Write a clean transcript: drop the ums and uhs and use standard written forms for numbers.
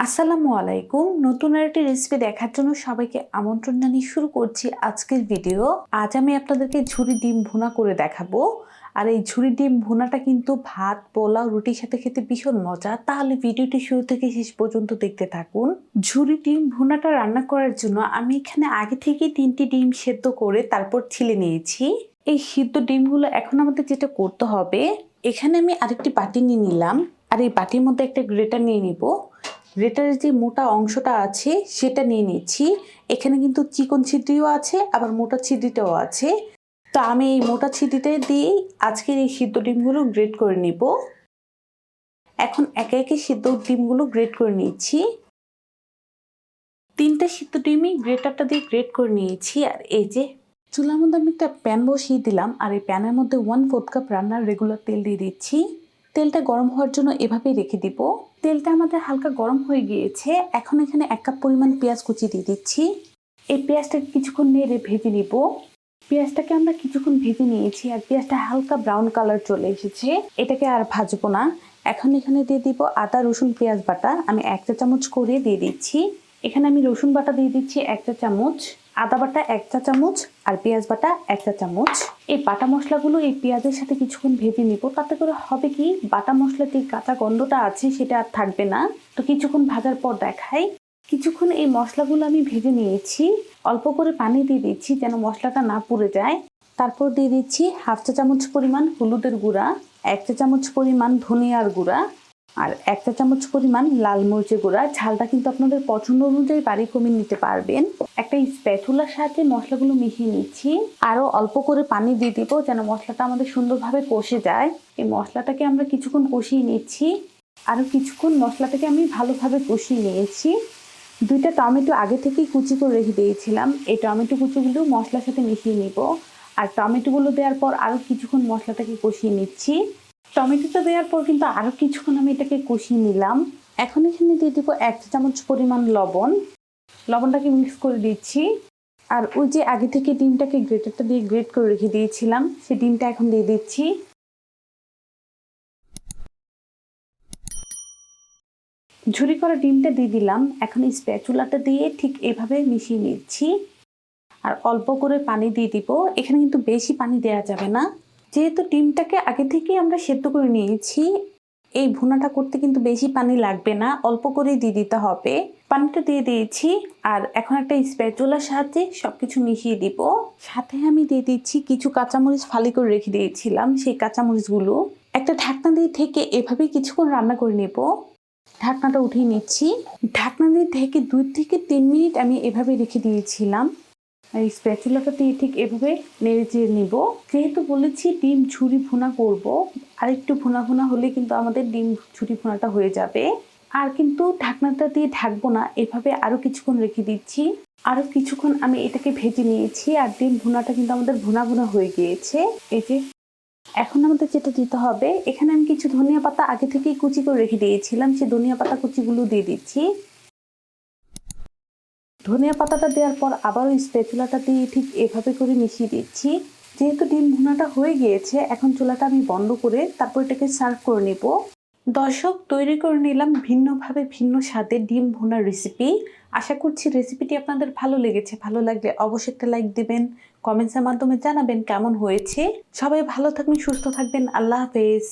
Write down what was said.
আসসালামু আলাইকুম। নতুন আরেকটি রেসিপি দেখার জন্য সবাইকে আমন্ত্রণ জানিয়ে শুরু করছি আজকের ভিডিও। আজ আমি আপনাদেরকে ঝুরি ডিম ভুনা করে দেখাবো। আর এই ঝুরি ডিম ভুনাটা কিন্তু ভাত, পোলাও, রুটির সাথে খেতে ভীষণ মজা। তাহলে ভিডিওটি শুরু থেকে শেষ পর্যন্ত দেখতে থাকুন। ঝুরি ডিম ভুনাটা রান্না করার জন্য আমি এখানে আগে থেকে 3টি ডিম সেদ্ধ করে তারপর ছিলে নিয়েছি। এই সিদ্ধ ডিমগুলো এখন আমাদের যেটা করতে হবে, এখানে আমি আরেকটি বাটি নিয়ে নিলাম। আর এই বাটির মধ্যে একটা গ্রেটার নিয়ে নিব। গ্রেটারের যে মোটা অংশটা আছে সেটা নিয়ে নিচ্ছি। এখানে কিন্তু চিকন ছিদ্রিও আছে, আবার মোটা ছিদ্রিটাও আছে। তো আমি এই মোটা ছিদ্রিটা দিয়েই আজকের এই সিদ্ধ ডিমগুলো গ্রেট করে নিব। এখন একে একে সিদ্ধ ডিমগুলো গ্রেট করে নিচ্ছি। 3টে সিদ্ধ ডিমই গ্রেটারটা দিয়ে গ্রেট করে নিয়েছি। আর এই যে চুলার মধ্যে আমি একটা প্যান বসিয়ে দিলাম। আর এই প্যানের মধ্যে 1/4 কাপ রান্নার রেগুলার তেল দিয়ে দিচ্ছি। তেলটা গরম হওয়ার জন্য এভাবেই রেখে দিব। তেলটা আমাদের হালকা গরম হয়ে গিয়েছে। এখন এখানে 1 কাপ পরিমাণ পেঁয়াজ কুচি দিয়ে দিচ্ছি। এই পেঁয়াজটাকে কিছুক্ষণ নেড়ে ভেজে নিব। পেঁয়াজটাকে আমরা কিছুক্ষণ ভেজে নিয়েছি আর পেঁয়াজটা হালকা ব্রাউন কালার চলে এসেছে। এটাকে আর ভাজবো না। এখন এখানে দিয়ে দিব আদা রসুন পেঁয়াজ বাটা। আমি 1 চা চামচ করে দিয়ে দিচ্ছি। এখানে আমি রসুন বাটা দিয়ে দিচ্ছি 1 চা চামচ, আদা বাটা 1 চা চামচ আর পেঁয়াজ বাটা 1 চা চামচ। এই বাটা মশলাগুলো এই পেঁয়াজের সাথে কিছুক্ষণ ভেজে নিব। তাতে করে হবে কি, বাটা মশলার যে কাঁচা গন্ধটা আছে সেটা আর থাকবে না। তো কিছুক্ষণ ভাজার পর দেখাই। কিছুক্ষণ এই মশলাগুলো আমি ভেজে নিয়েছি। অল্প করে পানি দিয়ে দিচ্ছি যেন মশলাটা না পুড়ে যায়। তারপর দিয়ে দিচ্ছি 1/2 চা চামচ পরিমাণ হলুদের গুঁড়া, 1 চা চামচ পরিমাণ ধনিয়ার গুঁড়া আর 1 চা চামচ পরিমাণ লাল মরিচের গুঁড়া। ঝালটা কিন্তু আপনাদের পছন্দ অনুযায়ী বাড়ি কমিয়ে নিতে পারবেন। একটা স্প্যাচুলার সাহায্যে মশলাগুলো মিশিয়ে নিচ্ছি। আরও অল্প করে পানি দিয়ে দিব যেন মশলাটা আমাদের সুন্দরভাবে কষে যায়। এই মশলাটাকে আমরা কিছুক্ষণ কষিয়ে নিচ্ছি। আরও কিছুক্ষণ মশলাটাকে আমি ভালোভাবে কষিয়ে নিয়েছি। 2টা টমেটো আগে থেকেই কুচি করে রেখে দিয়েছিলাম। এই টমেটো কুচিগুলো মশলার সাথে মিশিয়ে নিব। আর টমেটোগুলো দেওয়ার পর আরও কিছুক্ষণ মশলাটাকে কষিয়ে নিচ্ছি। টমেটোটা দেওয়ার পর কিন্তু আরও কিছুক্ষণ আমি এটাকে কষিয়ে নিলাম। এখন এখানে দিয়ে দিব 1 চা চামচ পরিমাণ লবণ। লবণটাকে মিক্স করে দিচ্ছি। আর ওই যে আগে থেকে ডিমটাকে গ্রেটারটা দিয়ে গ্রেট করে রেখে দিয়েছিলাম, সেই ডিমটা এখন দিয়ে দিচ্ছি। ঝুরি করা ডিমটা দিয়ে দিলাম। এখন স্প্যাচুলাটা দিয়ে ঠিক এভাবে মিশিয়ে নিচ্ছি। আর অল্প করে পানি দিয়ে দিব। এখানে কিন্তু বেশি পানি দেওয়া যাবে না। যেহেতু ডিমটাকে আগে থেকেই আমরা সেদ্ধ করে নিয়েছি, এই ভুনাটা করতে কিন্তু বেশি পানি লাগবে না, অল্প করেই দিয়ে দিতে হবে। পানিটা দিয়ে দিয়েছি। আর এখন একটা স্প্যাচুলার সাহায্যে সবকিছু মিশিয়ে দিব। সাথে আমি দিয়ে দিচ্ছি কিছু কাঁচামরিচ ফালি করে রেখে দিয়েছিলাম, সেই কাঁচামরিচগুলো। একটা ঢাকনা দিয়ে থেকে এভাবেই কিছুক্ষণ রান্না করে নেব। ঢাকনাটা উঠিয়ে নিচ্ছি। ঢাকনা দিয়ে ঢেকে 2 থেকে 3 মিনিট আমি এভাবে রেখে দিয়েছিলাম। আর এই স্প্যাচুলাটা দিয়ে ঠিক এভাবে নেড়ে চেড়ে নিব। যেহেতু বলেছি ডিম ঝুরি ভুনা করব, আর একটু ভুনা ভুনা হলে কিন্তু আমাদের ডিম ঝুরি ভুনাটা হয়ে যাবে। আর কিন্তু ঢাকনাটা দিয়ে ঢাকবো না, এভাবে আরও কিছুক্ষণ রেখে দিচ্ছি। আরও কিছুক্ষণ আমি এটাকে ভেজে নিয়েছি। আর ডিম ভুনাটা কিন্তু আমাদের ভুনা ভুনা হয়ে গিয়েছে। এই যে এখন আমাদের যেটা দিতে হবে, এখানে আমি কিছু ধনিয়া পাতা আগে থেকেই কুচি করে রেখে দিয়েছিলাম, সেই ধনিয়া পাতা কুচিগুলো দিয়ে দিচ্ছি। ধনিয়া পাতাটা দেওয়ার পর আবারও স্প্যাচুলাটা দিয়ে ঠিক এভাবে করে মিশিয়ে দিচ্ছি। যেহেতু ডিম ভুনাটা হয়ে গিয়েছে, এখন চুলাটা আমি বন্ধ করে তারপর এটাকে সার্ভ করে নেব। দর্শক, তৈরি করে নিলাম ভিন্নভাবে ভিন্ন স্বাদের ডিম ভুনার রেসিপি। আশা করছি রেসিপিটি আপনাদের ভালো লেগেছে। ভালো লাগলে অবশ্যই একটা লাইক দিবেন, কমেন্টসের মাধ্যমে জানাবেন কেমন হয়েছে। সবাই ভালো থাকবেন, সুস্থ থাকবেন। আল্লাহ হাফেজ।